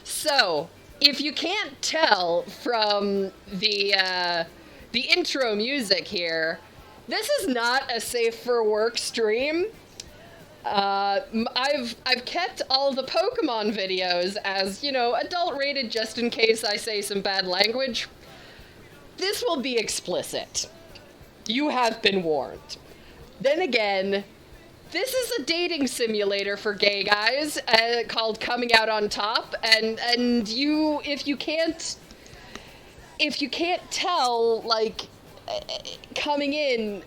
So, if you can't tell from the intro music here, this is not a safe for work stream. I've kept all the Pokemon videos as, adult rated just in case I say some bad language. This will be explicit. You have been warned. Then again, this is a dating simulator for gay guys called Coming Out on Top, and if you can't tell, coming in,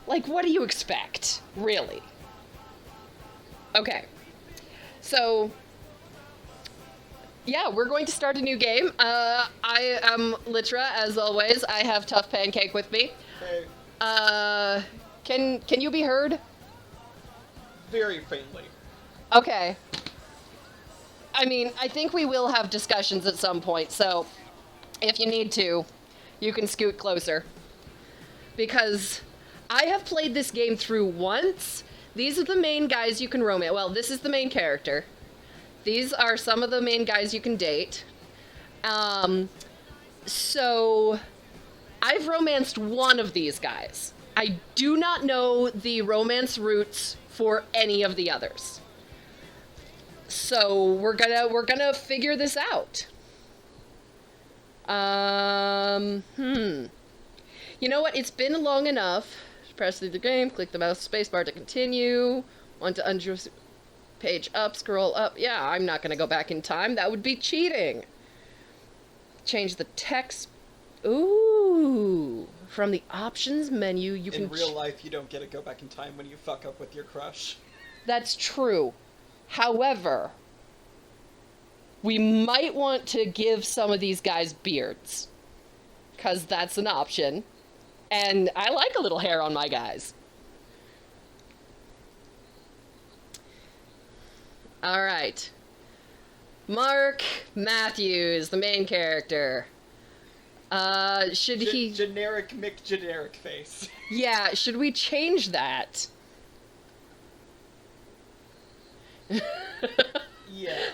what do you expect, really? Okay, so yeah, we're going to start a new game. I am Litra, as always. I have Tough Pancake with me. Hey, Can you be heard? very faintly. Okay. I mean, I think we will have discussions at some point, so if you need to, you can scoot closer. Because I have played this game through once. These are the main guys you can romance. Well, this is the main character. These are some of the main guys you can date. So I've romanced one of these guys. I do not know the romance routes for any of the others. So we're gonna figure this out. You know what? It's been long enough. Press through the game, click the mouse spacebar to continue. Want to undo page up, scroll up. Yeah, I'm not gonna go back in time. That would be cheating. Change the text. Ooh. From the options menu, you can... In real life, you don't get to go back in time when you fuck up with your crush. That's true. However, we might want to give some of these guys beards. Because that's an option. And I like a little hair on my guys. Alright. Mark Matthews, the main character. Should he... Generic McGeneric face. Yeah, should we change that? Yeah.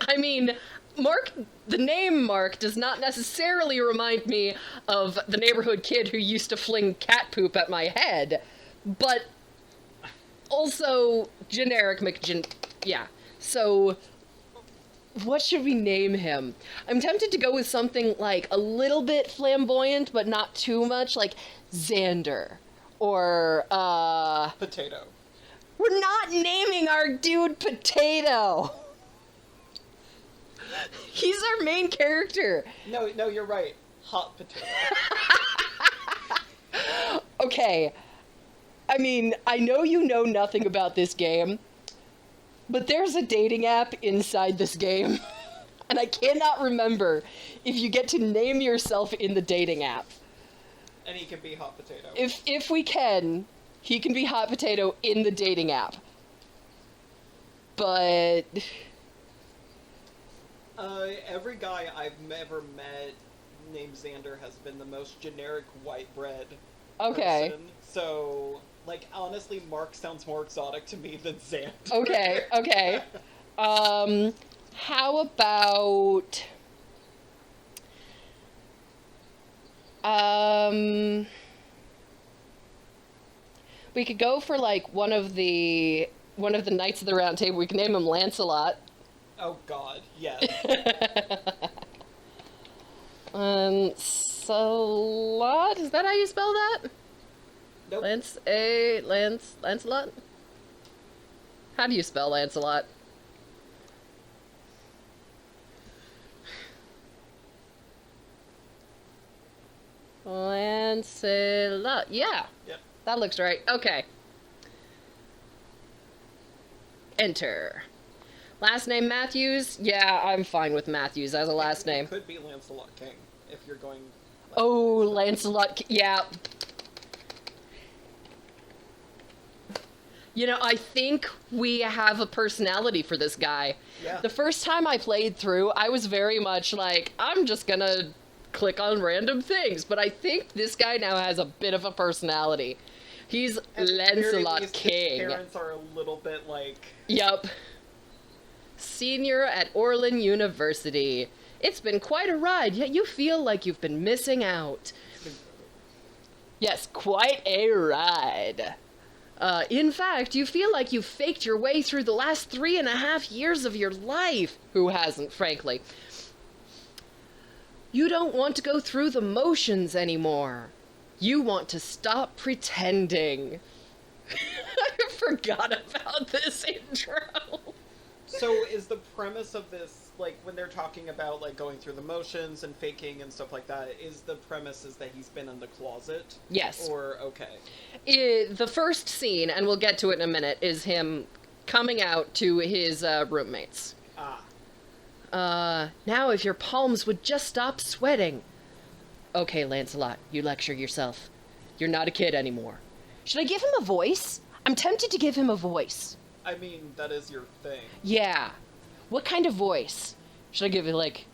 I mean, Mark, the name Mark does not necessarily remind me of the neighborhood kid who used to fling cat poop at my head, but also generic yeah. So, what should we name him? I'm tempted to go with something like a little bit flamboyant, but not too much, like Xander. Or, Potato. We're not naming our dude Potato! He's our main character. No, you're right. Hot Potato. Okay. I mean, I know you know nothing about this game, but there's a dating app inside this game, and I cannot remember if you get to name yourself in the dating app. And he can be Hot Potato. If we can, he can be Hot Potato in the dating app. But... every guy I've ever met named Xander has been the most generic white bread Okay. person. So, honestly, Mark sounds more exotic to me than Xander. Okay. How about... we could go for, one of the Knights of the Round Table. We can name him Lancelot. Oh god, yes. Lancelot? Is that how you spell that? Nope. Lancelot? How do you spell Lancelot? Lancelot. Yeah. Yep. That looks right. Okay. Enter. Last name Matthews? Yeah, I'm fine with Matthews as a last name. It could be Lancelot King, if you're going... Oh, Lancelot. Yeah. I think we have a personality for this guy. Yeah. The first time I played through, I was very much like, I'm just gonna click on random things. But I think this guy now has a bit of a personality. He's At the very Lancelot least, King. His parents are a little bit Yup. senior at Orland University. It's been quite a ride, yet you feel like you've been missing out. Yes, quite a ride. In fact, you feel like you've faked your way through the last 3.5 years of your life. Who hasn't, frankly? You don't want to go through the motions anymore. You want to stop pretending. I forgot about this intro. So is the premise of this, like, when they're talking about, like, going through the motions and faking and stuff like that, is the premise is that he's been in the closet? Yes. Or, okay. The first scene, and we'll get to it in a minute, is him coming out to his roommates. Now if your palms would just stop sweating. Okay, Lancelot, you lecture yourself. You're not a kid anymore. Should I give him a voice? I'm tempted to give him a voice. I mean, that is your thing. Yeah. What kind of voice? Should I give it, like,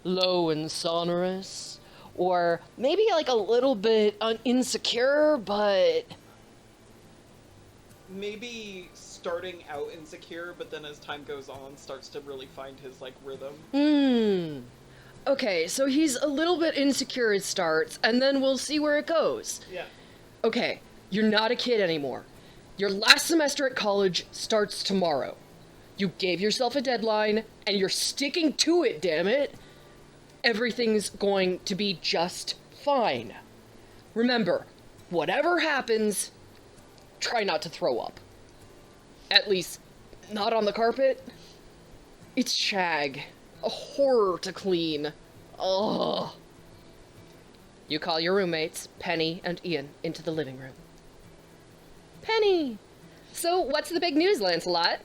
low and sonorous? Or maybe, like, a little bit insecure, but... Maybe starting out insecure, but then as time goes on, starts to really find his, like, rhythm. Okay, so he's a little bit insecure at starts, and then we'll see where it goes. Yeah. Okay, you're not a kid anymore. Your last semester at college starts tomorrow. You gave yourself a deadline, and you're sticking to it, damn it. Everything's going to be just fine. Remember, whatever happens, try not to throw up. At least, not on the carpet. It's shag. A horror to clean. Ugh. You call your roommates, Penny and Ian, into the living room. Penny! So, what's the big news, Lancelot?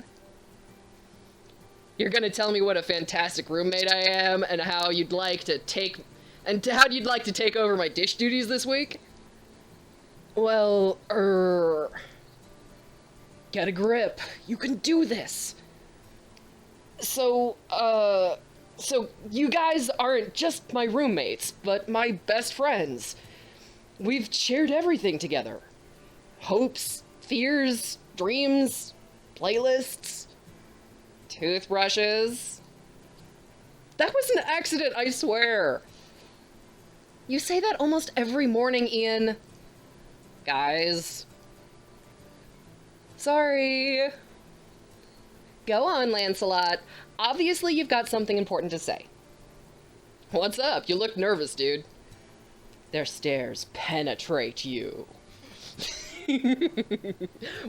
You're gonna tell me what a fantastic roommate I am, and how you'd like to take over my dish duties this week? Well, get a grip. You can do this. So you guys aren't just my roommates, but my best friends. We've shared everything together. Hopes, fears, dreams, playlists, toothbrushes. That was an accident, I swear. You say that almost every morning, Ian. Guys. Sorry. Go on, Lancelot. Obviously, you've got something important to say. What's up? You look nervous, dude. Their stares penetrate you.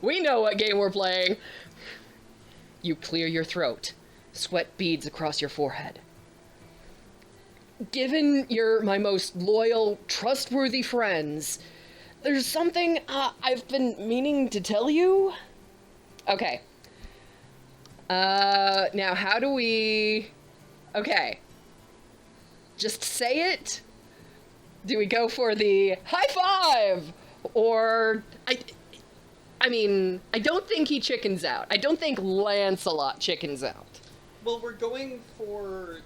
We know what game we're playing. You clear your throat. Sweat beads across your forehead. Given you're my most loyal, trustworthy friends, there's something I've been meaning to tell you. Okay. Now how do we... Okay. Just say it? Do we go for the high five? Or... I mean, I don't think he chickens out. I don't think Lancelot chickens out. Well, we're going for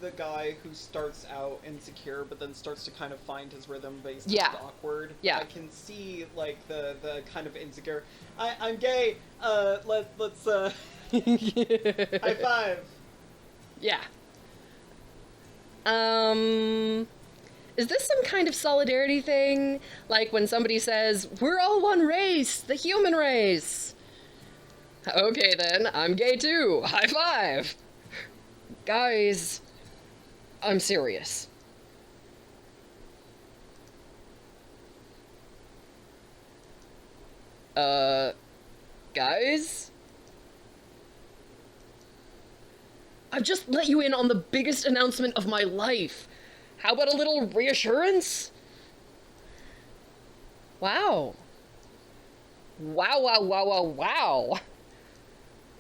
the guy who starts out insecure, but then starts to kind of find his rhythm, but he's just awkward. Yeah. I can see, like, the kind of insecure, I'm gay, let's high five. Yeah. Is this some kind of solidarity thing? Like when somebody says, we're all one race, the human race. Okay then, I'm gay too. High five. Guys, I'm serious. Guys? I've just let you in on the biggest announcement of my life. How about a little reassurance? Wow. Wow.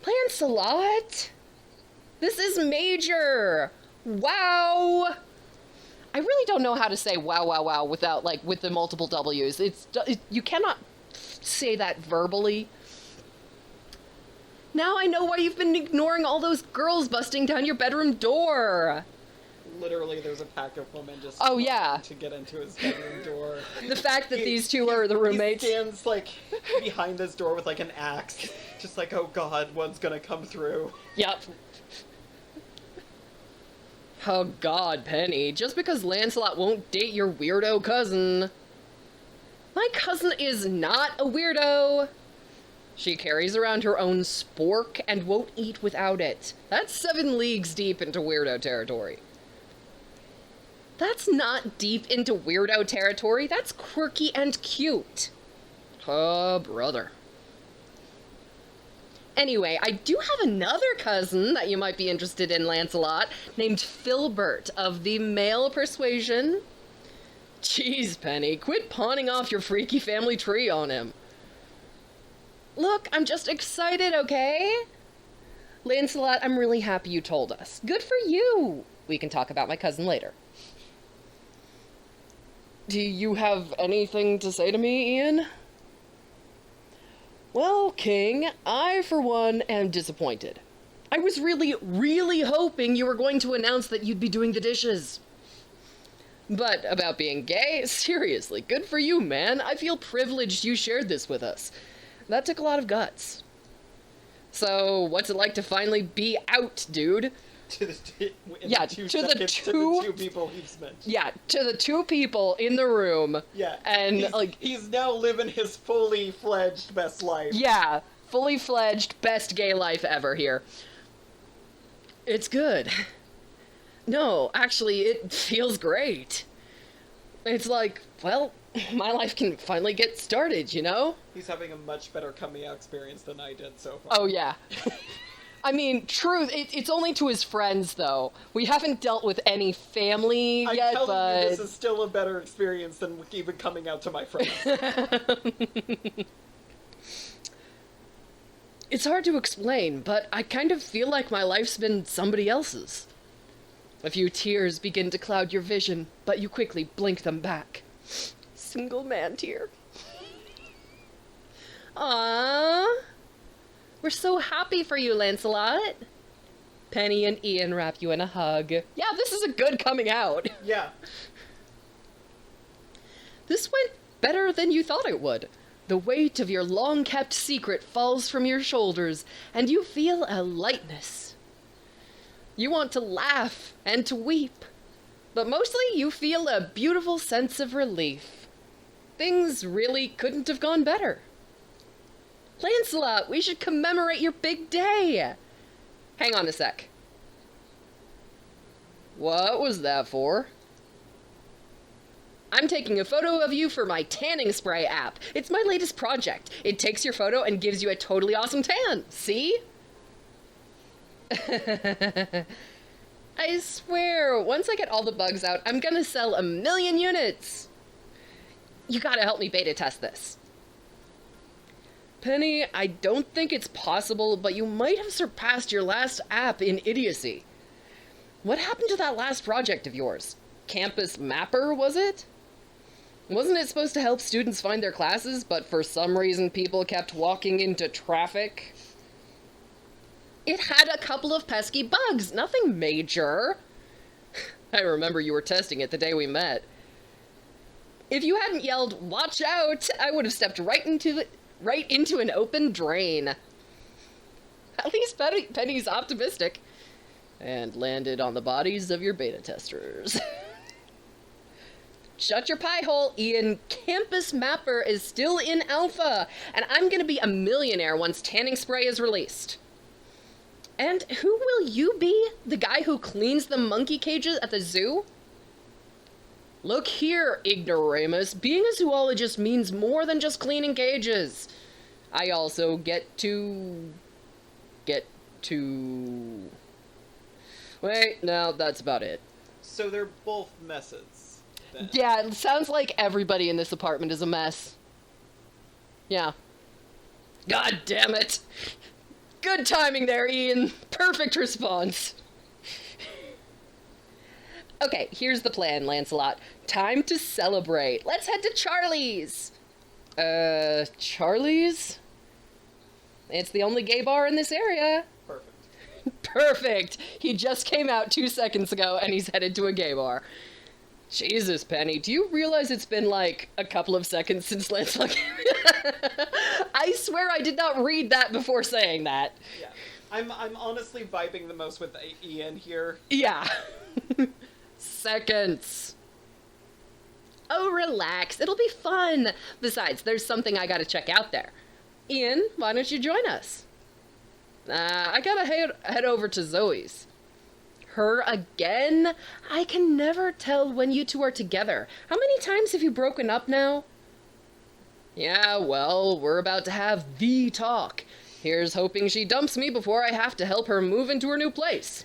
Lancelot! This is major! Wow! I really don't know how to say wow without, like, with the multiple W's. You cannot say that verbally. Now I know why you've been ignoring all those girls busting down your bedroom door. literally there's a pack of women just Oh, yeah. to get into his bedroom door. The fact that these two are the roommates. He stands like behind this door with like an axe, just like, oh god, one's gonna come through. Yep. Oh god, Penny, just because Lancelot won't date your weirdo cousin. My cousin is not a weirdo. She carries around her own spork and won't eat without it. That's 7 leagues deep into weirdo territory. That's not deep into weirdo territory, that's quirky and cute. Oh, brother. Anyway, I do have another cousin that you might be interested in, Lancelot, named Filbert of the male persuasion. Jeez, Penny, quit pawning off your freaky family tree on him. Look, I'm just excited, okay? Lancelot, I'm really happy you told us. Good for you! We can talk about my cousin later. Do you have anything to say to me, Ian? Well, King, I, for one, am disappointed. I was really hoping you were going to announce that you'd be doing the dishes. But about being gay, seriously, good for you, man. I feel privileged you shared this with us. That took a lot of guts. So, what's it like to finally be out, dude? To the two people he's mentioned. Yeah, to the 2 people in the room. Yeah, and he's now living his fully fledged best life. Yeah, fully fledged best gay life ever here. It's good. No, actually, it feels great. It's like, well, my life can finally get started, you know? He's having a much better coming out experience than I did so far. Oh, yeah. I mean, truth, it's only to his friends, though. We haven't dealt with any family yet, I'm telling you, but... this is still a better experience than even coming out to my friends. It's hard to explain, but I kind of feel like my life's been somebody else's. A few tears begin to cloud your vision, but you quickly blink them back. Single man tear. Aww. We're so happy for you, Lancelot. Penny and Ian wrap you in a hug. Yeah, this is a good coming out. Yeah. This went better than you thought it would. The weight of your long-kept secret falls from your shoulders, and you feel a lightness. You want to laugh and to weep, but mostly you feel a beautiful sense of relief. Things really couldn't have gone better. Lancelot, we should commemorate your big day. Hang on a sec. What was that for? I'm taking a photo of you for my tanning spray app. It's my latest project. It takes your photo and gives you a totally awesome tan. See? I swear, once I get all the bugs out, I'm gonna sell 1 million units. You gotta help me beta test this. Penny, I don't think it's possible, but you might have surpassed your last app in idiocy. What happened to that last project of yours? Campus Mapper, was it? Wasn't it supposed to help students find their classes, but for some reason people kept walking into traffic? It had a couple of pesky bugs, nothing major. I remember you were testing it the day we met. If you hadn't yelled, "Watch out," I would have stepped right into an open drain. At least Penny's optimistic. And landed on the bodies of your beta testers. Shut your pie hole, Ian. Campus Mapper is still in alpha, and I'm gonna be a millionaire once tanning spray is released. And who will you be? The guy who cleans the monkey cages at the zoo? Look here, ignoramus. Being a zoologist means more than just cleaning cages. I also get to... Wait, no, that's about it. So they're both messes, then. Yeah, it sounds like everybody in this apartment is a mess. Yeah. God damn it! Good timing there, Ian. Perfect response. Okay, here's the plan, Lancelot. Time to celebrate. Let's head to Charlie's. Charlie's? It's the only gay bar in this area. Perfect. Perfect. He just came out 2 seconds ago and he's headed to a gay bar. Jesus, Penny, do you realize it's been like a couple of seconds since Lancelot came? I swear I did not read that before saying that. Yeah. I'm honestly vibing the most with Ian here. Yeah. Seconds. Oh, relax. It'll be fun. Besides, there's something I gotta check out there. Ian, why don't you join us? I gotta head over to Zoe's. Her again? I can never tell when you two are together. How many times have you broken up now? Yeah, well, we're about to have the talk. Here's hoping she dumps me before I have to help her move into her new place.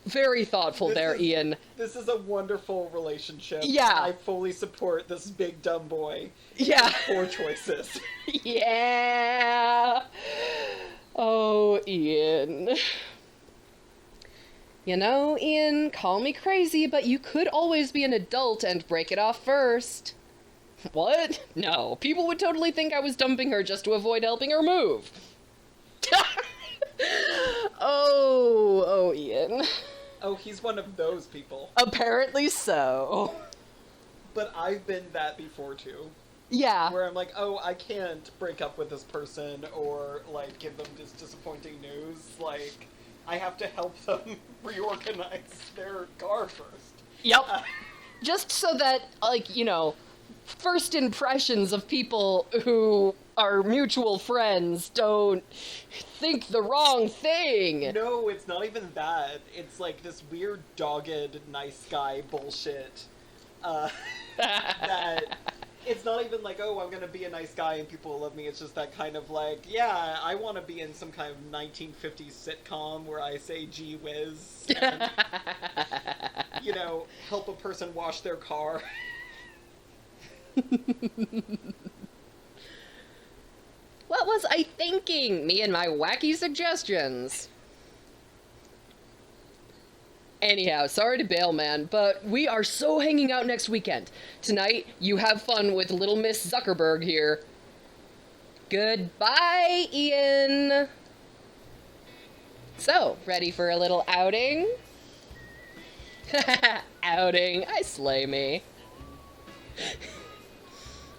Very thoughtful Ian. This is a wonderful relationship. Yeah. I fully support this big dumb boy. Yeah. Poor choices. Yeah. Oh, Ian. You know, Ian, call me crazy, but you could always be an adult and break it off first. What? No, people would totally think I was dumping her just to avoid helping her move. Oh, Ian. Oh, he's one of those people. Apparently so. But I've been that before too. Yeah. Where I'm like, oh, I can't break up with this person or, like, give them this disappointing news. Like, I have to help them reorganize their car first. Yep. Just so that, like, you know, first impressions of people who are mutual friends don't think the wrong thing. No, it's not even that. It's like this weird, dogged, nice guy bullshit. That it's not even like, oh, I'm gonna be a nice guy and people will love me. It's just that kind of like, yeah, I want to be in some kind of 1950s sitcom where I say gee whiz and, you know, help a person wash their car. What was I thinking? Me and my wacky suggestions. Anyhow, sorry to bail, man, but we are so hanging out next weekend. Tonight, you have fun with little Miss Zuckerberg here. Goodbye, Ian. So, ready for a little outing? Outing, I slay me.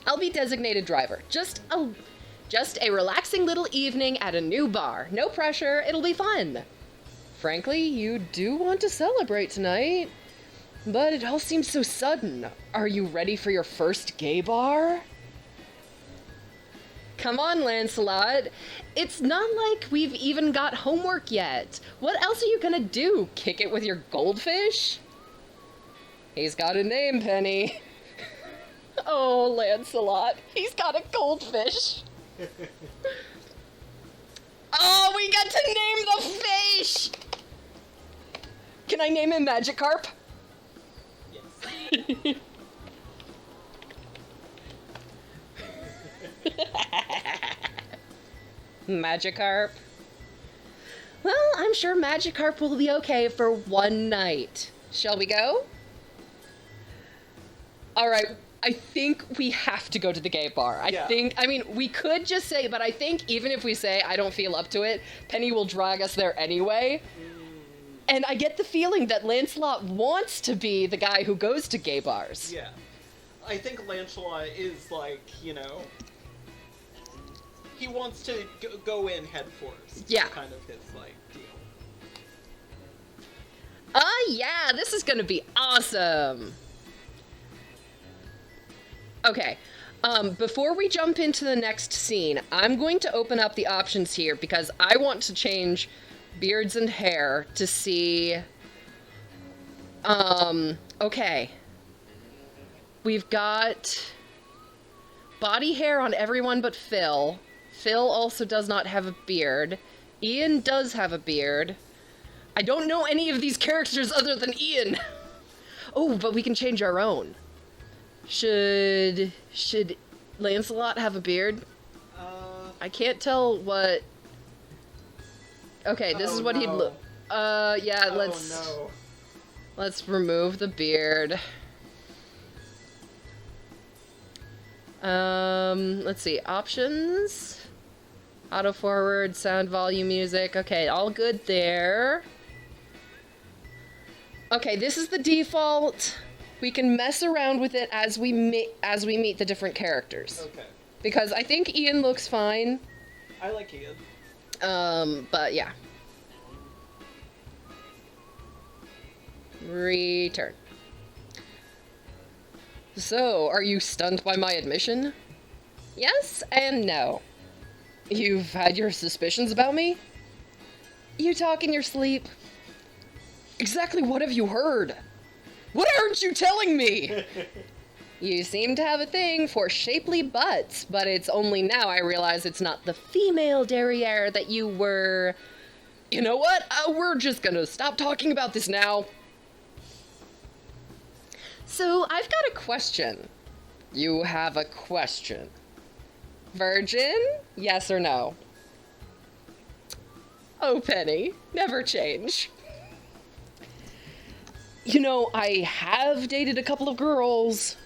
I'll be designated driver. Just a relaxing little evening at a new bar. No pressure, it'll be fun. Frankly, you do want to celebrate tonight, but it all seems so sudden. Are you ready for your first gay bar? Come on, Lancelot. It's not like we've even got homework yet. What else are you gonna do? Kick it with your goldfish? He's got a name, Penny. Oh, Lancelot. He's got a goldfish. Oh, we got to name the fish! Can I name him Magikarp? Yes. Magikarp. Well, I'm sure Magikarp will be okay for one night. Shall we go? Alright, I think we have to go to the gay bar. I mean, we could just say, but I think even if we say I don't feel up to it, Penny will drag us there anyway. And I get the feeling that Lancelot wants to be the guy who goes to gay bars. Yeah. I think Lancelot is like, you know, he wants to go in head first. Yeah. Kind of his, like, deal. Yeah, this is gonna be awesome. Okay, before we jump into the next scene, I'm going to open up the options here because I want to change beards and hair to see, okay. We've got body hair on everyone but Phil. Phil also does not have a beard. Ian does have a beard. I don't know any of these characters other than Ian. Oh, but we can change our own. Should Lancelot have a beard? I can't tell what... Okay, this is what he'd look... yeah, let's remove the beard. Let's see, options. Auto forward, sound volume music. Okay, all good there. Okay, this is the default. We can mess around with it as we meet the different characters. Okay. Because I think Ian looks fine. I like Ian. But yeah. Return. So, are you stunned by my admission? Yes and no. You've had your suspicions about me? You talk in your sleep. Exactly what have you heard? What aren't you telling me? You seem to have a thing for shapely butts, but it's only now I realize it's not the female derriere that you were... You know what? We're just gonna stop talking about this now. So, I've got a question. You have a question. Virgin? Yes or no? Oh, Penny. Never change. You know, I have dated a couple of girls.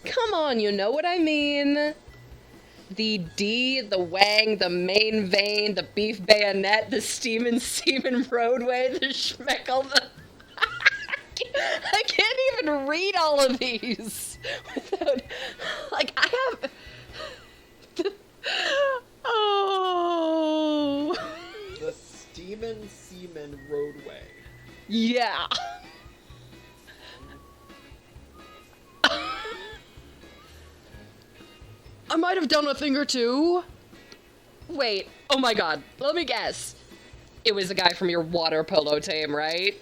Come on, you know what I mean. The D, the Wang, the main vein, the beef bayonet, the steamin' seaman roadway, the schmeckle, the... I can't even read all of these without... Like, I have... Oh... The Steamin' Seaman Roadway. Yeah. I might have done a thing or two. Wait, oh my god, let me guess. It was a guy from your water polo team, right?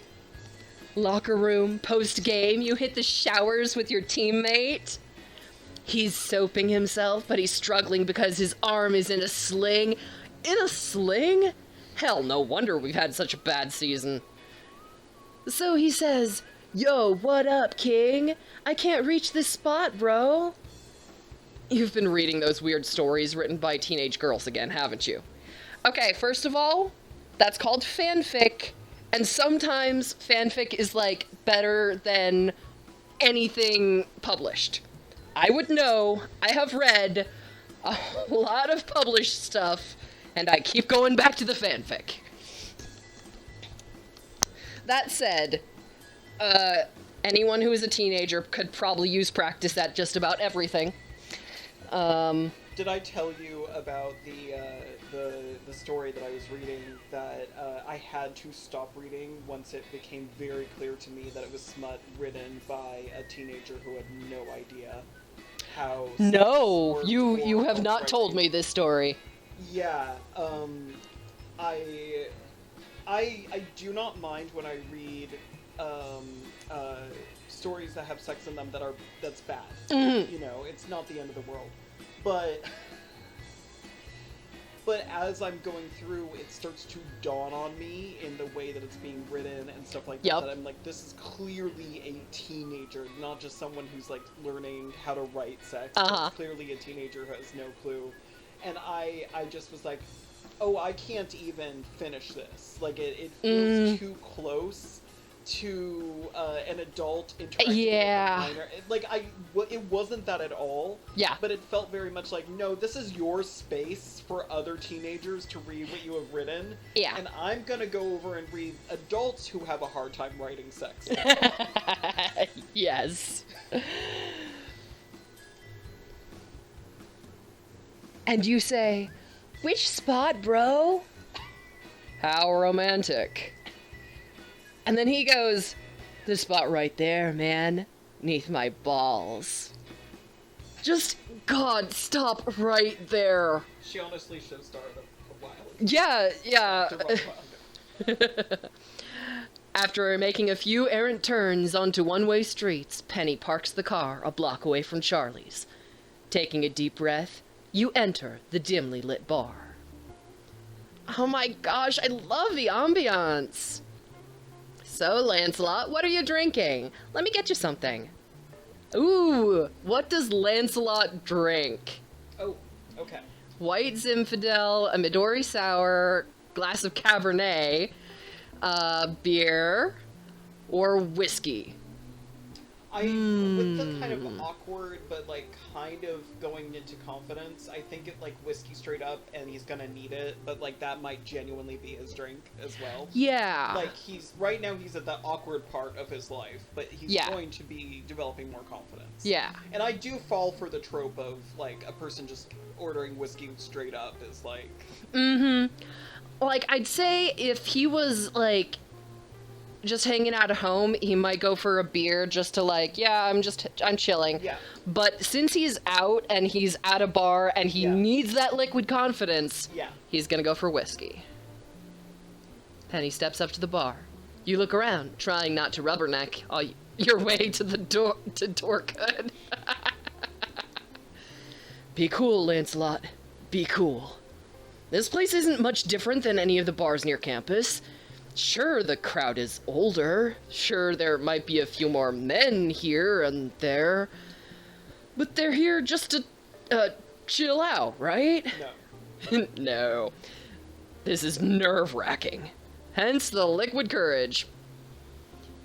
Locker room, post-game, you hit the showers with your teammate. He's soaping himself, but he's struggling because his arm is in a sling. In a sling? Hell, no wonder we've had such a bad season. So he says, "Yo, what up, King? I can't reach this spot, bro." You've been reading those weird stories written by teenage girls again, haven't you? Okay, first of all, that's called fanfic, and sometimes fanfic is, like, better than anything published. I would know. I have read a lot of published stuff, and I keep going back to the fanfic. That said, anyone who is a teenager could probably use practice at just about everything. Did I tell you about the story that I was reading that I had to stop reading once it became very clear to me that it was smut written by a teenager who had no idea how... No, you have not told me this story. Yeah, I do not mind when I read stories that have sex in them that's bad. Mm-hmm. You know, it's not the end of the world. But as I'm going through, it starts to dawn on me in the way that it's being written and stuff like that. That I'm like, this is clearly a teenager, not just someone who's like learning how to write sex. It's clearly a teenager who has no clue. And I just was like, oh, I can't even finish this. Like, it feels too close to an adult interacting with a minor. It wasn't that at all. Yeah. But it felt very much like, no, this is your space for other teenagers to read what you have written. Yeah. And I'm gonna go over and read adults who have a hard time writing sex. Yes. And you say, "Which spot, bro?" How romantic. And then he goes, "The spot right there, man. 'Neath my balls." Just, God, stop right there. She honestly should have started a while ago. Yeah. To After making a few errant turns onto one-way streets, Penny parks the car a block away from Charlie's. Taking a deep breath, you enter the dimly lit bar. Oh my gosh, I love the ambiance. So, Lancelot, what are you drinking? Let me get you something. Ooh, what does Lancelot drink? Oh, okay. White Zinfandel, a Midori Sour, glass of Cabernet, beer, or whiskey? With the kind of awkward, but like kind of going into confidence, I think it like whiskey straight up, and he's gonna need it, but like that might genuinely be his drink as well. Yeah. Like right now he's at the awkward part of his life, but he's going to be developing more confidence. Yeah. And I do fall for the trope of like a person just ordering whiskey straight up is like. Like, I'd say if he was like just hanging out at home, he might go for a beer just to like, yeah, I'm chilling. Yeah. But since he's out and he's at a bar and he needs that liquid confidence, he's gonna go for whiskey. And he steps up to the bar. You look around, trying not to rubberneck your way to the door to Dorkhood. Be cool, Lancelot. Be cool. This place isn't much different than any of the bars near campus. Sure, the crowd is older. Sure, there might be a few more men here and there. But they're here just to, chill out, right? No. No. This is nerve-wracking. Hence the liquid courage.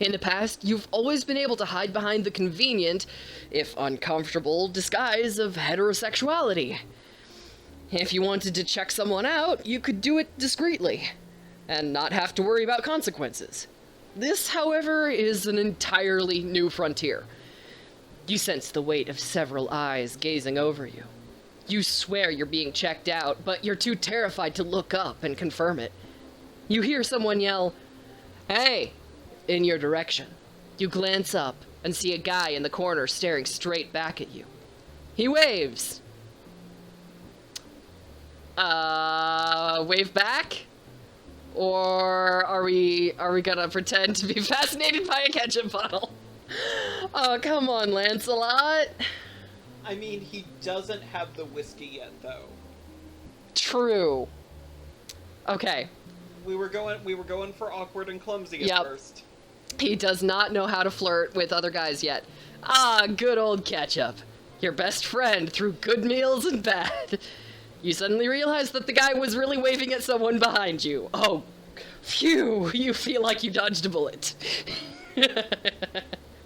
In the past, you've always been able to hide behind the convenient, if uncomfortable, disguise of heterosexuality. If you wanted to check someone out, you could do it discreetly, and not have to worry about consequences. This, however, is an entirely new frontier. You sense the weight of several eyes gazing over you. You swear you're being checked out, but you're too terrified to look up and confirm it. You hear someone yell, "Hey!" in your direction. You glance up and see a guy in the corner staring straight back at you. He waves. Wave back? Or are we gonna pretend to be fascinated by a ketchup bottle? Oh, come on, Lancelot. I mean, he doesn't have the whiskey yet, though. True. Okay. We were going for awkward and clumsy at first. He does not know how to flirt with other guys yet. Ah, good old ketchup. Your best friend through good meals and bad. You suddenly realize that the guy was really waving at someone behind you. Oh, phew, you feel like you dodged a bullet.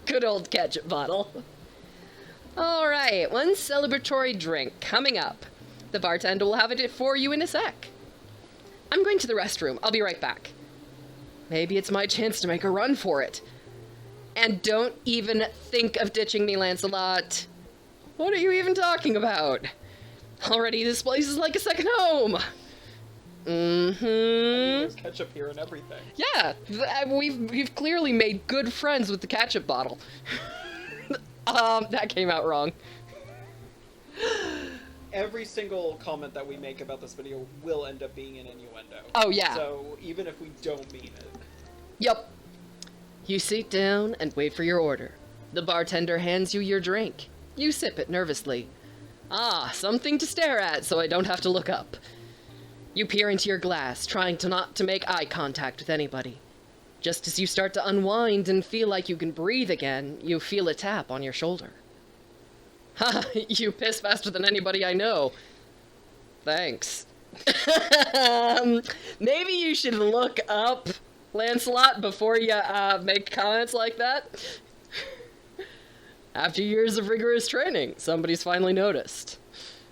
Good old ketchup bottle. All right, one celebratory drink coming up. The bartender will have it for you in a sec. I'm going to the restroom. I'll be right back. Maybe it's my chance to make a run for it. And don't even think of ditching me, Lancelot. What are you even talking about? Already, this place is like a second home. I mean, there's ketchup here and everything. Yeah, we've clearly made good friends with the ketchup bottle. That came out wrong. Every single comment that we make about this video will end up being an innuendo. Oh, yeah. So, even if we don't mean it. Yep. You sit down and wait for your order. The bartender hands you your drink. You sip it nervously. Ah, something to stare at so I don't have to look up. You peer into your glass, trying not to make eye contact with anybody. Just as you start to unwind and feel like you can breathe again, you feel a tap on your shoulder. Ha, you piss faster than anybody I know. Thanks. Maybe you should look up, Lancelot, before you make comments like that. After years of rigorous training, somebody's finally noticed.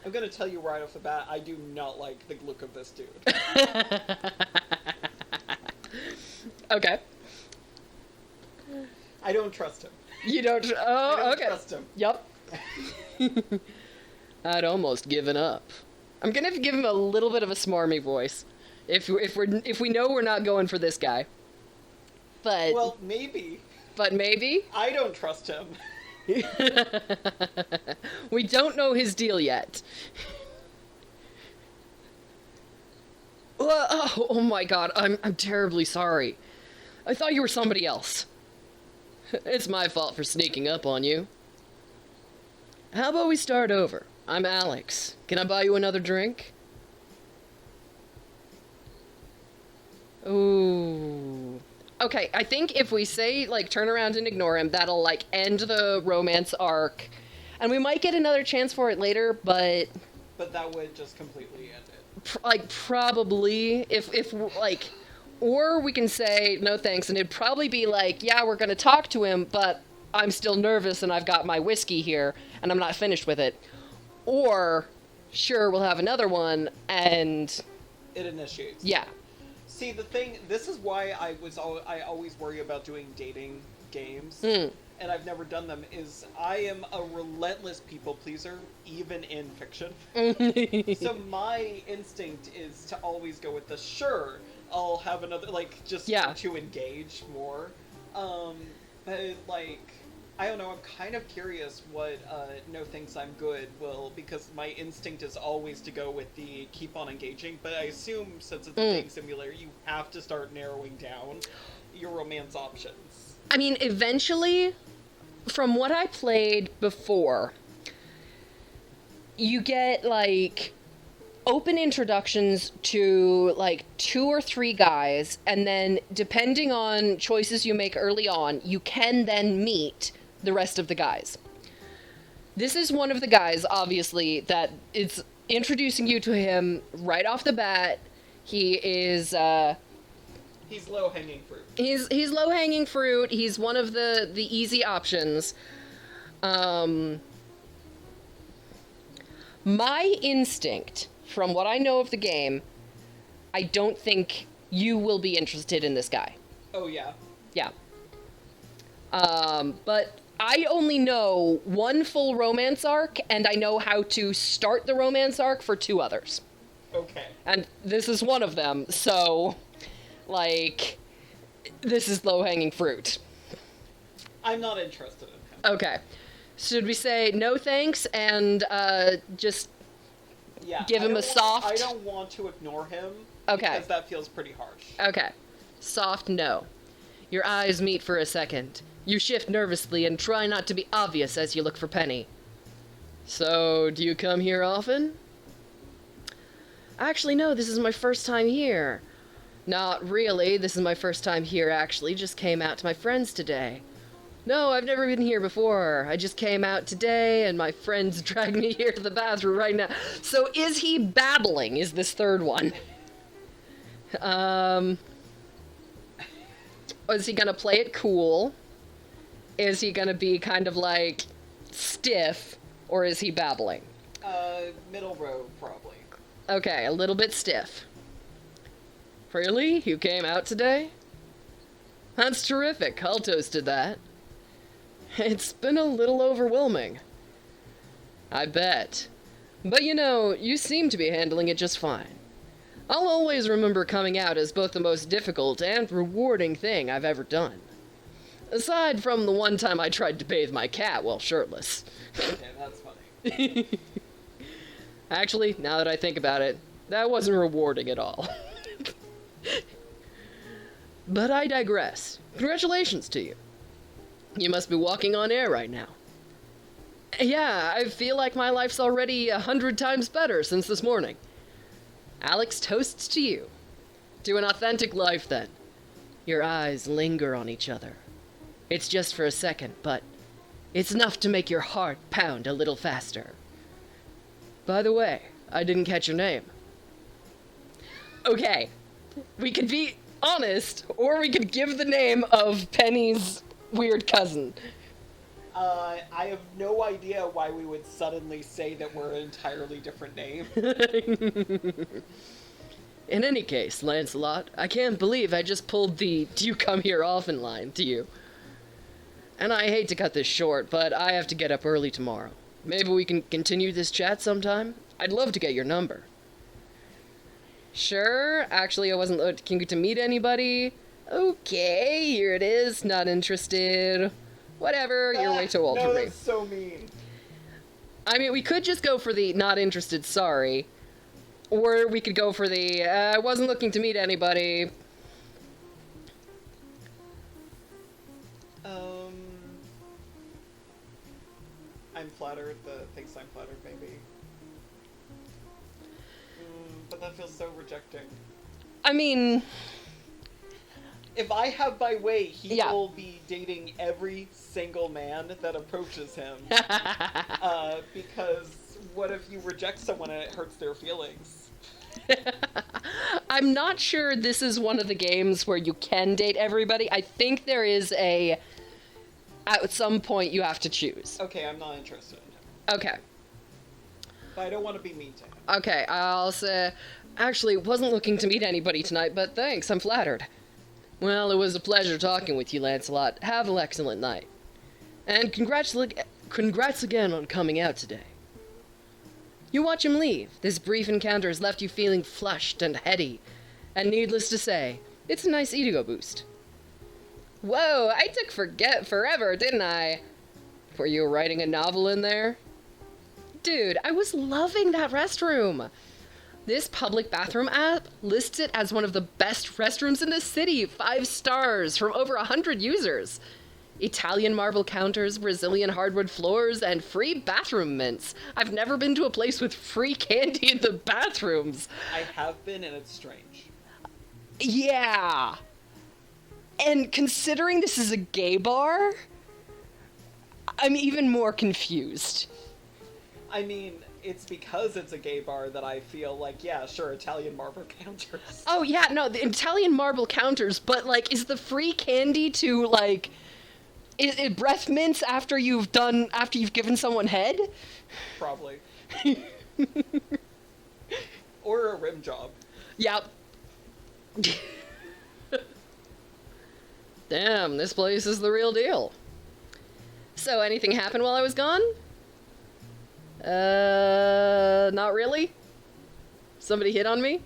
I'm gonna tell you right off the bat, I do not like the look of this dude. Okay. I don't trust him. You don't... I Oh, don't okay. trust him. Yep. I'd almost given up. I'm gonna give him a little bit of a smarmy voice. If we know we're not going for this guy. But... Well, maybe. But maybe? I don't trust him. We don't know his deal yet. Oh my god, I'm terribly sorry. I thought you were somebody else. It's my fault for sneaking up on you. How about we start over? I'm Alex. Can I buy you another drink? Ooh. Okay, I think if we say, like, turn around and ignore him, that'll, like, end the romance arc. And we might get another chance for it later, but... But that would just completely end it. Probably, if, or we can say, no thanks, and it'd probably be like, yeah, we're gonna talk to him, but I'm still nervous and I've got my whiskey here and I'm not finished with it. Or, sure, we'll have another one and... It initiates. Yeah. See, this is why I always worry about doing dating games, Mm. and I've never done them, is I am a relentless people pleaser, even in fiction. So my instinct is to always go with the sure, I'll have another, like, just Yeah. to engage more. But, like, I don't know, I'm kind of curious what No Thanks I'm Good will, because my instinct is always to go with the keep on engaging, but I assume since it's a dating simulator, you have to start narrowing down your romance options. I mean, eventually, from what I played before, you get, like, open introductions to, like, 2 or 3 guys, and then, depending on choices you make early on, you can then meet the rest of the guys. This is one of the guys, obviously, that it's introducing you to him right off the bat. He is, He's low-hanging fruit. He's low-hanging fruit. He's one of the easy options. My instinct, from what I know of the game, I don't think you will be interested in this guy. Oh, yeah. Yeah. But I only know one full romance arc, and I know how to start the romance arc for 2 others. Okay. And this is one of them, so, like, this is low-hanging fruit. I'm not interested in him. Okay. Should we say no thanks and just Yeah. give him a soft... I don't want to ignore him. Okay. Because that feels pretty harsh. Okay. Soft no. Your eyes meet for a second. You shift nervously and try not to be obvious as you look for Penny. So, do you come here often? Actually, no, this is my first time here. Not really, this is my first time here, actually. Just came out to my friends today. No, I've never been here before. I just came out today, and my friends dragged me here to the bathroom right now. So is he babbling, is this third one? Is he gonna play it cool? Is he gonna be kind of, like, stiff? Or is he babbling? Middle road, probably. Okay, a little bit stiff. Really? You came out today? That's terrific. I'll toast to that. It's been a little overwhelming. I bet. But you know, you seem to be handling it just fine. I'll always remember coming out as both the most difficult and rewarding thing I've ever done. Aside from the one time I tried to bathe my cat while shirtless. Okay, that's funny. Actually, now that I think about it, that wasn't rewarding at all. But I digress. Congratulations to you. You must be walking on air right now. Yeah, I feel like my life's already 100 times better since this morning. Alex toasts to you. To an authentic life, then. Your eyes linger on each other. It's just for a second, but it's enough to make your heart pound a little faster. By the way, I didn't catch your name. Okay, we could be honest, or we could give the name of Penny's weird cousin. I have no idea why we would suddenly say that we're an entirely different name. In any case, Lancelot, I can't believe I just pulled the "do you come here often" line to you. And I hate to cut this short, but I have to get up early tomorrow. Maybe we can continue this chat sometime? I'd love to get your number. Sure, actually I wasn't looking to meet anybody. Okay, here it is, not interested. Whatever, you're way too old no, for me. that's so mean. I mean, we could just go for the not interested, sorry. Or we could go for the, I wasn't looking to meet anybody. I'm flattered. Thinks I'm flattered, maybe. But that feels so rejecting. I mean... If I have my way, he Yeah. will be dating every single man that approaches him. Because what if you reject someone and it hurts their feelings? I'm not sure this is one of the games where you can date everybody. I think there is a At some point, you have to choose. Okay, I'm not interested. Okay. But I don't want to be mean to him. Okay, I'll say... Actually, wasn't looking to meet anybody tonight, but thanks, I'm flattered. Well, it was a pleasure talking with you, Lancelot. Have an excellent night. And congrats again on coming out today. You watch him leave. This brief encounter has left you feeling flushed and heady. And needless to say, it's a nice ego boost. Whoa, I took forever, didn't I? Were you writing a novel in there? Dude, I was loving that restroom. This public bathroom app lists it as one of the best restrooms in the city. 5 stars from over 100 users. Italian marble counters, Brazilian hardwood floors, and free bathroom mints. I've never been to a place with free candy in the bathrooms. I have been, and it's strange. Yeah. And considering this is a gay bar, I'm even more confused. I mean, it's because it's a gay bar that I feel like, yeah, sure, Italian marble counters. Oh, yeah, no, the Italian marble counters, but, like, is the free candy to, like... Is it breath mints after you've given someone head? Probably. Or a rim job. Yep. Damn, this place is the real deal. So, anything happen while I was gone? Not really. Somebody hit on me?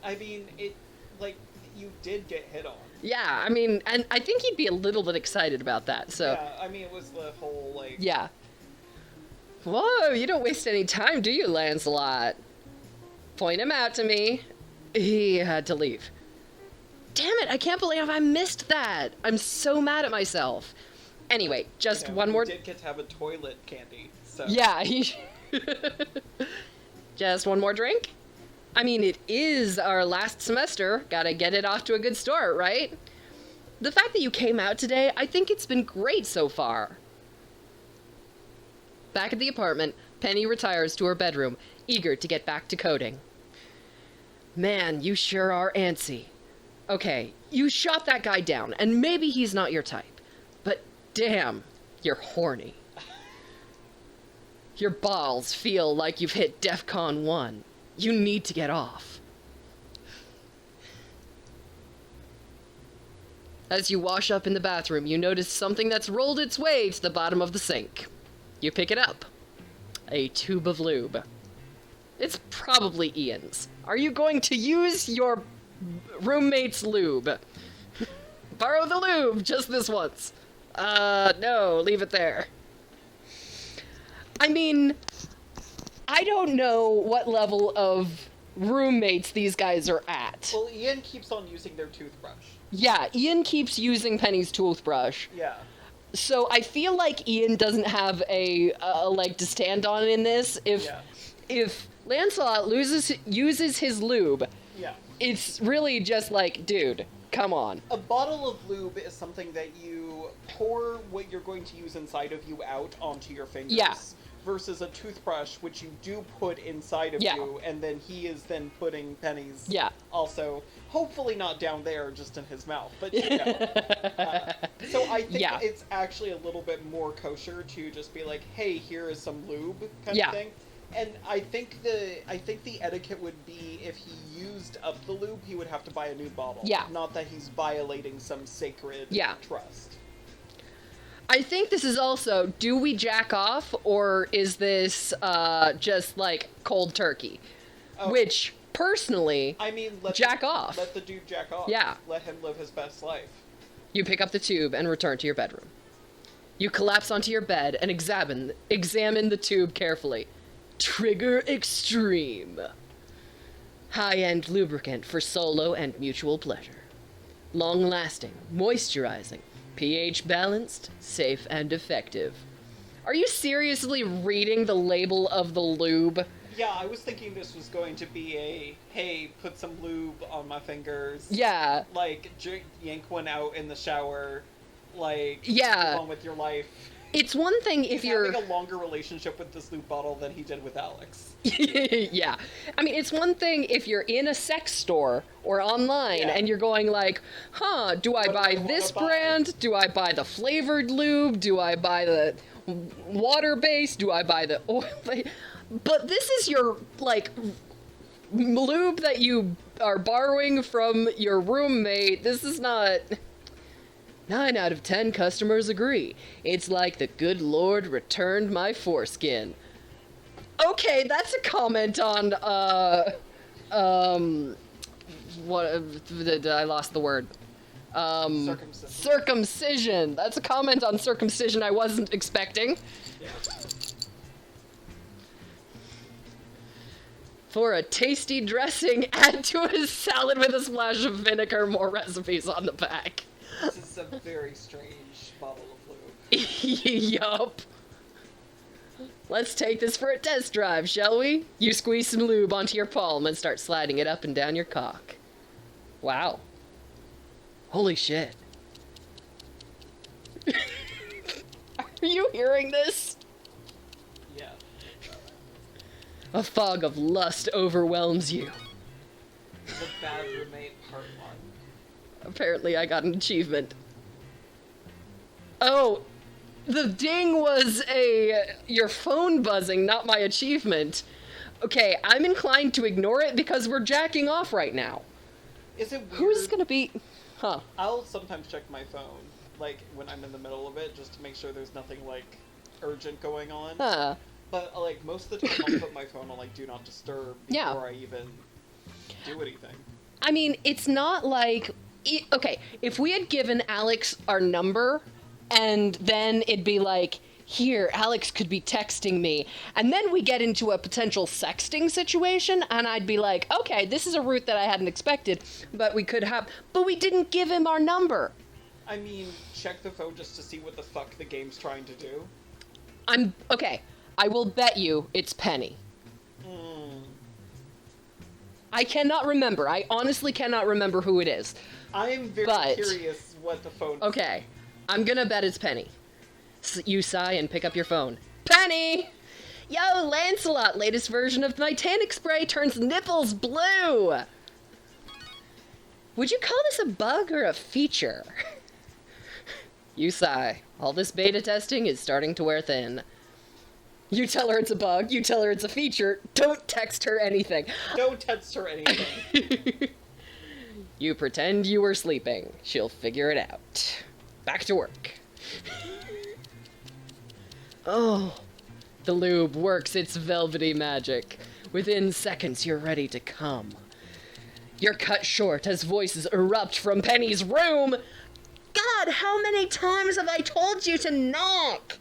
I mean, you did get hit on. Yeah, I mean, and I think he'd be a little bit excited about that, so... Yeah, I mean, it was the whole, like... Yeah. Whoa, you don't waste any time, do you, Lancelot? Point him out to me. He had to leave. Damn it, I can't believe I missed that. I'm so mad at myself. Anyway, just one more... You did get to have a toilet candy, so... Yeah, Just one more drink? I mean, it is our last semester. Gotta get it off to a good start, right? The fact that you came out today, I think it's been great so far. Back at the apartment, Penny retires to her bedroom, eager to get back to coding. Man, you sure are antsy. Okay, you shot that guy down, and maybe he's not your type. But damn, you're horny. Your balls feel like you've hit DEFCON 1. You need to get off. As you wash up in the bathroom, you notice something that's rolled its way to the bottom of the sink. You pick it up. A tube of lube. It's probably Ian's. Are you going to use your roommate's lube? Borrow the lube just this once. No, leave it there. I mean, I don't know what level of roommates these guys are at. Well, Ian keeps on using their toothbrush. Yeah, Ian keeps using Penny's toothbrush. Yeah. So I feel like Ian doesn't have a leg to stand on in this. If Lancelot uses his lube, yeah, it's really just like, dude, come on. A bottle of lube is something that you pour what you're going to use inside of you out onto your fingers. Yeah. Versus a toothbrush, which you do put inside of you, and then he is then putting Penny's also, hopefully not down there, just in his mouth, but you know. So I think it's actually a little bit more kosher to just be like, hey, here is some lube, kind of thing. And I think the etiquette would be if he used up the lube, he would have to buy a new bottle. Yeah. Not that he's violating some sacred trust. I think this is also, do we jack off, or is this just, like, cold turkey? Oh. Which, personally, I mean, jack off. Let the dude jack off. Yeah. Let him live his best life. You pick up the tube and return to your bedroom. You collapse onto your bed and examine the tube carefully. Trigger Extreme. High-end lubricant for solo and mutual pleasure. Long-lasting, moisturizing, pH balanced, safe and effective. Are you seriously reading the label of the lube? Yeah, I was thinking this was going to be a, hey, put some lube on my fingers. Yeah. Like, yank one out in the shower. Like, yeah. move on with your life. It's one thing if He's you're... having a longer relationship with this lube bottle than he did with Alex. Yeah. I mean, it's one thing if you're in a sex store or online Yeah. and you're going like, do I What do buy I wanna this buy? brand? Do I buy the flavored lube? Do I buy the water-based? Do I buy the oil? But this is your, like, lube that you are borrowing from your roommate. This is not... 9 out of 10 customers agree. It's like the good Lord returned my foreskin. Okay, that's a comment on, what, I lost the word. Circumcision. Circumcision. That's a comment on circumcision I wasn't expecting. Yeah. For a tasty dressing, add to a salad with a splash of vinegar. More recipes on the back. This is a very strange bottle of lube. Yup. Let's take this for a test drive, shall we? You squeeze some lube onto your palm and start sliding it up and down your cock. Wow. Holy shit. Are you hearing this? Yeah. A fog of lust overwhelms you. The Bad Roommate Part 1. Apparently I got an achievement. Oh, the ding was your phone buzzing, not my achievement. Okay, I'm inclined to ignore it because we're jacking off right now. Is it weird? Who's gonna be... Huh. I'll sometimes check my phone, like, when I'm in the middle of it, just to make sure there's nothing, like, urgent going on. Huh. But, like, most of the time I'll put my phone on, like, Do Not Disturb Yeah. before I even do anything. I mean, it's not like... Okay, if we had given Alex our number, and then it'd be like, here, Alex could be texting me, and then we get into a potential sexting situation, and I'd be like, okay, this is a route that I hadn't expected, but we didn't give him our number. I mean, check the phone just to see what the fuck the game's trying to do. Okay, I will bet you it's Penny. I cannot remember. I honestly cannot remember who it is. I am very But- curious what the phone... Okay, I'm gonna bet it's Penny. You sigh and pick up your phone. Penny! Yo, Lancelot, latest version of my tannic spray turns nipples blue! Would you call this a bug or a feature? You sigh. All this beta testing is starting to wear thin. You tell her it's a bug, you tell her it's a feature, don't text her anything. Don't text her anything. You pretend you were sleeping. She'll figure it out. Back to work. Oh, the lube works its velvety magic. Within seconds, you're ready to come. You're cut short as voices erupt from Penny's room. God, how many times have I told you to knock?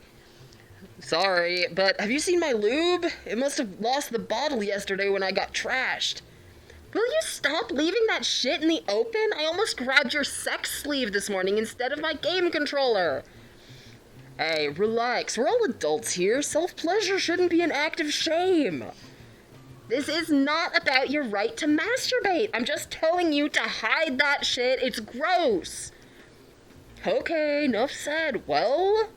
Sorry, but have you seen my lube? It must have lost the bottle yesterday when I got trashed. Will you stop leaving that shit in the open? I almost grabbed your sex sleeve this morning instead of my game controller. Hey, relax. We're all adults here. Self-pleasure shouldn't be an act of shame. This is not about your right to masturbate. I'm just telling you to hide that shit. It's gross. Okay, enough said. Well,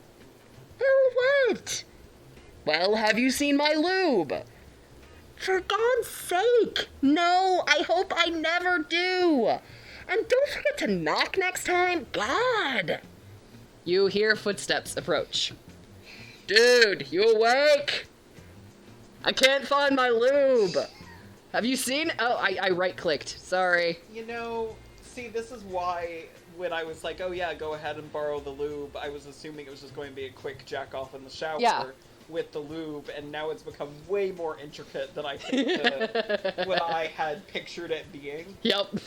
what? Well, have you seen my lube? For God's sake! No, I hope I never do! And don't forget to knock next time! God! You hear footsteps approach. Dude, you awake? I can't find my lube! Have you seen? Oh, I right-clicked. Sorry. You know, see, this is why when I was like, oh yeah, go ahead and borrow the lube, I was assuming it was just going to be a quick jack off in the shower. Yeah. With the lube, and now it's become way more intricate than I think what I had pictured it being. Yep.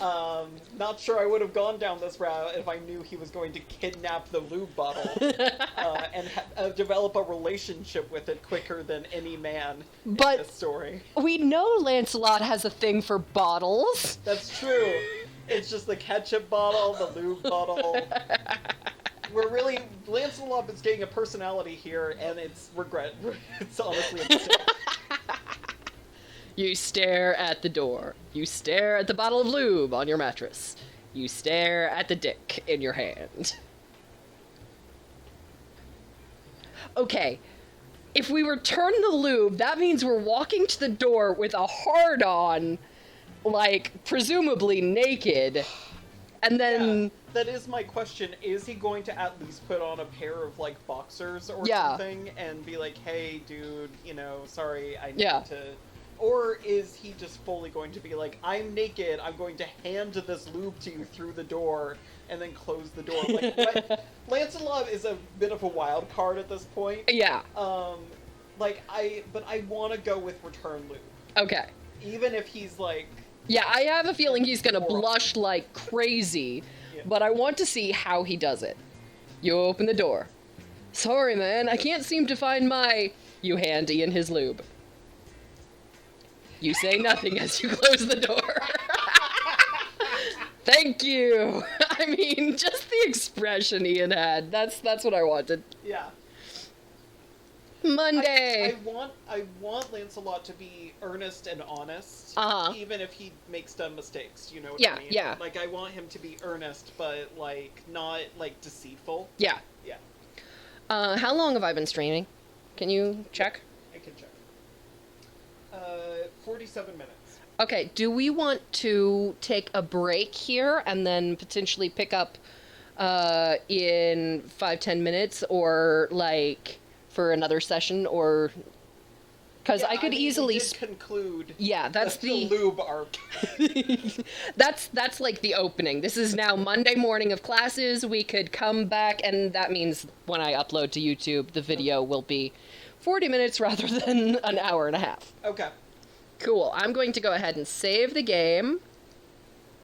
Not sure I would have gone down this route if I knew he was going to kidnap the lube bottle and develop a relationship with it quicker than any man in this story. We know Lancelot has a thing for bottles. That's true. It's just the ketchup bottle, the lube bottle. We're really... Lancelot is getting a personality here, and it's regret. It's honestly a mistake. You stare at the door. You stare at the bottle of lube on your mattress. You stare at the dick in your hand. Okay, if we return the lube, that means we're walking to the door with a hard-on, like, presumably naked, and then... Yeah, that is my question. Is he going to at least put on a pair of, like, boxers or Yeah. something and be like, hey, dude, you know, sorry, I need Yeah. to... Or is he just fully going to be like, I'm naked, I'm going to hand this lube to you through the door, and then close the door? Like, what? Lancelot is a bit of a wild card at this point. Yeah, But I want to go with return lube. okay. Even if he's like... Yeah, I have a feeling he's gonna blush like crazy, Yeah. but I want to see how he does it. You open the door. Sorry, man, I can't seem to find my... You hand Ian his lube. You say nothing as you close the door. Thank you. I mean, just the expression Ian had. That's what I wanted. Yeah. Monday. I want Lancelot to be earnest and honest, Uh-huh. even if he makes dumb mistakes. You know what Yeah, I mean? yeah. Like, I want him to be earnest, but like not like deceitful. Yeah. Yeah, How long have I been streaming? Can you check? I can check. 47 minutes. Okay, do we want to take a break here and then potentially pick up in 5-10 minutes, or like for another session, or because Yeah, I could mean, easily we did conclude. yeah, that's the the lube arc. that's like the opening. This is now Monday morning of classes. We could come back, and that means when I upload to YouTube, the video will be 40 minutes rather than an hour and a half. Okay. Cool. I'm going to go ahead and save the game.